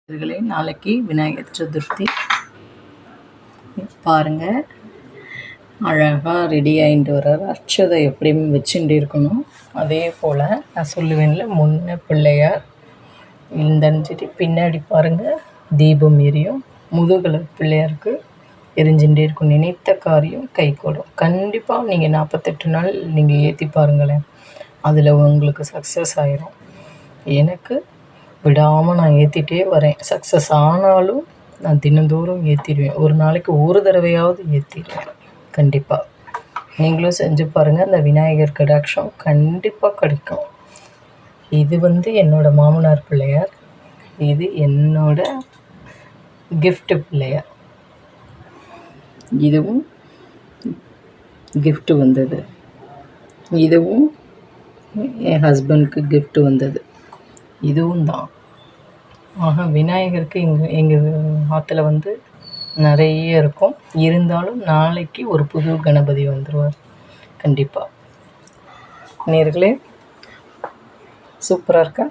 நேயர்களே, நாளைக்கு விநாயகர் சதுர்த்தி. பாருங்கள், அழகாக ரெடி ஆகிட்டு வர்றார். அட்சதை எப்படியும் வச்சுட்டு இருக்கணும். அதே போல் நான் சொல்லுவேன்ல, முன்ன பிள்ளையார் இந்தஞ்சிட்டு பின்னாடி பாருங்கள் தீபம் எரியும். முதுகில் பிள்ளையாருக்கு எரிஞ்சுட்டே இருக்கும். நினைத்த காரியம் கைகூடும். கண்டிப்பாக நீங்கள் 48 நாள் நீங்கள் ஏற்றி பாருங்களேன், அதில் உங்களுக்கு சக்ஸஸ் ஆயிரும். எனக்கு விடாமல் நான் ஏற்றிட்டே வரேன். சக்ஸஸ் ஆனாலும் நான் தினந்தோறும் ஏற்றிடுவேன். ஒரு நாளைக்கு ஒரு தடவையாவது ஏற்றிடுவேன். கண்டிப்பாக நீங்களும் செஞ்சு பாருங்கள். அந்த விநாயகர் கடாட்சம் கண்டிப்பாக கிடைக்கும். இது என்னோடய மாமனார் பிள்ளையார். இது என்னோட கிஃப்ட் பிள்ளையார். இதுவும் கிஃப்ட் வந்தது. இதுவும் என் ஹஸ்பண்டுக்கு கிஃப்ட் வந்தது. இதுவும் தான். ஆக விநாயகருக்கு எங்கள் ஆற்றுல நிறைய இருக்கும். இருந்தாலும் நாளைக்கு ஒரு புது கணபதி வந்துடுவார் கண்டிப்பாக. நேயர்களே, சூப்பராக இருக்கா?